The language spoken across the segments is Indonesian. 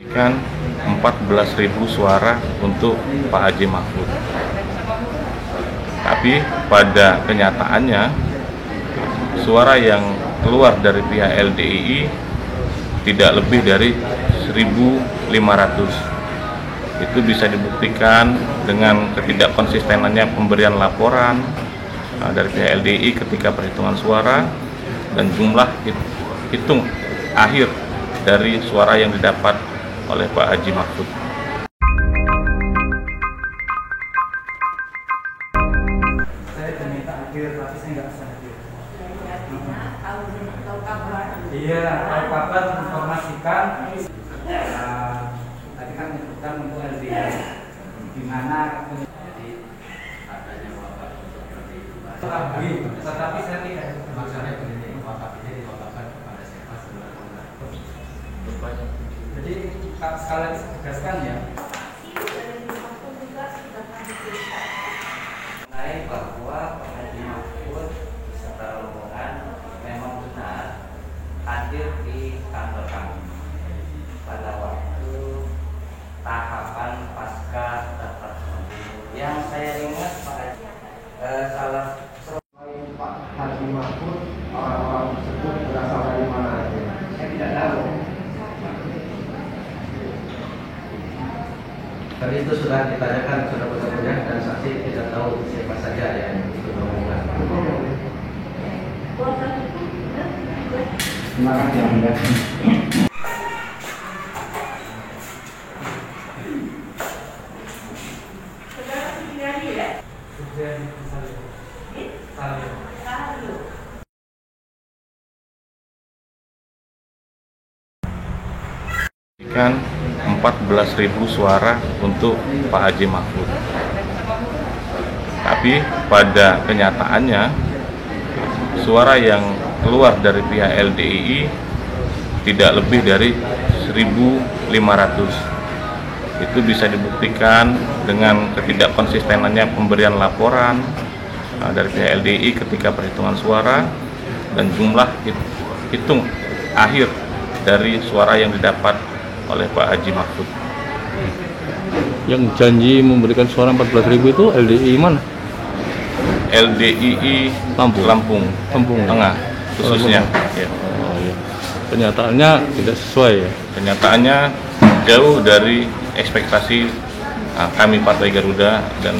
Kan 14.000 suara untuk Pak Haji Mahfud. Tapi pada kenyataannya suara yang keluar dari pihak LDII tidak lebih dari 1.500. Itu bisa dibuktikan dengan ketidakkonsistenannya pemberian laporan dari pihak LDII ketika perhitungan suara dan jumlah hitung akhir dari suara yang didapat oleh Pak Haji Mahfud. Saya diminta hadir, tapi saya nggak bisa hadir. Tahu kabar. Iya, tahu kabar, informasikan. Tadi kan menyebutkan untuk LDI, di mana adanya wabah seperti itu. tetapi saya tidak. Maksudnya begini, wabah ini diwabahkan kepada siapa sebenarnya? Jadi sekalian tegaskan ya. Mengenai bahwa Pak Haji Mahfud beserta rombongan memang benar hadir di kantor kami pada waktu tahapan pasca daftar pemilih. Yang saya ingat Pak Haji, salah Pak Haji Mahfud, orang-orang tersebut berasal dari mana aja? saya tidak tahu. Tadi itu sudah ditanyakan sudah benar-benar dan saksi tidak tahu siapa saja yang ikut rombongan. Terima kasih yang mulia. Saudara Sugiari ya? Sudah saling. Tahu. Kan 14.000 suara untuk Pak Haji Mahfud. Tapi pada kenyataannya suara yang keluar dari pihak LDII tidak lebih dari 1.500. Itu bisa dibuktikan dengan ketidakkonsistenannya pemberian laporan dari pihak LDII ketika perhitungan suara dan jumlah hitung akhir dari suara yang didapat oleh Pak Haji Mahfud. Yang janji memberikan suara 14.000 itu LDII mana? LDII Lampung Tengah khususnya. Ya. Oh, iya. Kenyataannya tidak sesuai ya. Kenyataannya jauh dari ekspektasi kami Partai Garuda dan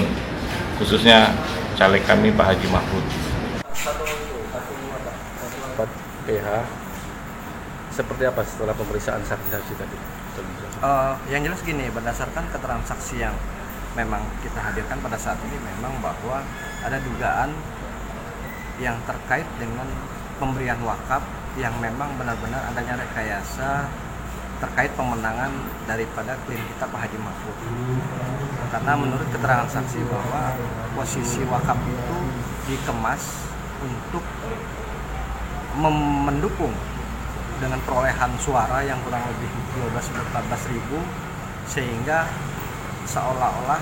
khususnya caleg kami Pak Haji Mahfud. PH seperti apa setelah pemeriksaan saksi-saksi tadi? Yang jelas gini, berdasarkan keterangan saksi yang memang kita hadirkan pada saat ini memang bahwa ada dugaan yang terkait dengan pemberian wakaf yang memang benar-benar adanya rekayasa terkait pemenangan daripada klien kita Pak Haji Mahfud. Karena menurut keterangan saksi bahwa posisi wakaf itu dikemas untuk mendukung dengan perolehan suara yang kurang lebih 12-14 ribu, sehingga seolah-olah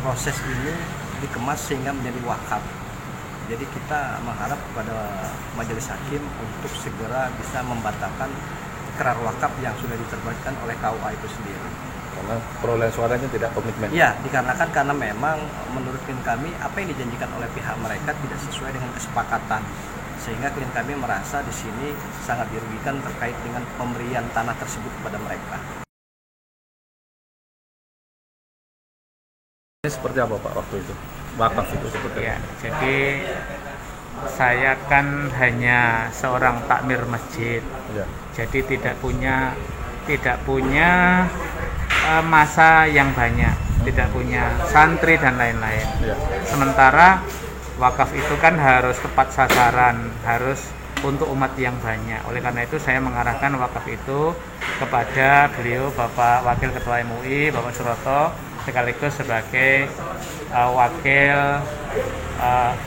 proses ini dikemas sehingga menjadi wakaf. Jadi kita mengharap kepada majelis hakim untuk segera bisa membatalkan ikrar wakaf yang sudah diterbitkan oleh KUA itu sendiri. Karena perolehan suaranya tidak komitmen. Iya, dikarenakan karena memang menurut klien kami apa yang dijanjikan oleh pihak mereka tidak sesuai dengan kesepakatan. Sehingga klien kami merasa di sini sangat dirugikan terkait dengan pemberian tanah tersebut kepada mereka. Ini seperti apa Pak waktu itu? Wakaf itu seperti Ya, apa? jadi saya kan hanya seorang takmir masjid. Ya. Jadi tidak punya masa yang banyak, tidak punya santri dan lain-lain. Ya. Sementara wakaf itu kan harus tepat sasaran, harus untuk umat yang banyak. Oleh karena itu saya mengarahkan wakaf itu kepada beliau Bapak Wakil Ketua MUI, Bapak Suroto, sekaligus sebagai wakil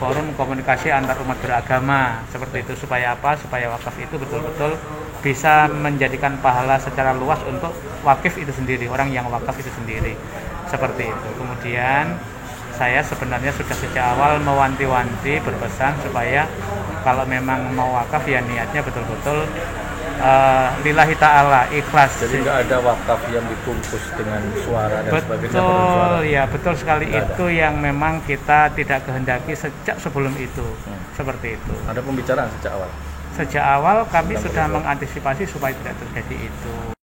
forum komunikasi antar umat beragama. Seperti itu supaya apa? Supaya wakaf itu betul-betul bisa menjadikan pahala secara luas untuk wakif itu sendiri, orang yang wakaf itu sendiri. Seperti itu. Kemudian saya sebenarnya sudah sejak awal mewanti-wanti berpesan supaya kalau memang mau wakaf ya niatnya betul-betul lillahi ta'ala, ikhlas. Jadi nggak ada wakaf yang dibungkus dengan suara dan sebagainya. Betul, ya betul sekali. Nggak Itu yang memang kita tidak kehendaki sejak sebelum itu. Seperti itu. Ada pembicaraan sejak awal. Sejak awal kami sudah mengantisipasi supaya tidak terjadi itu.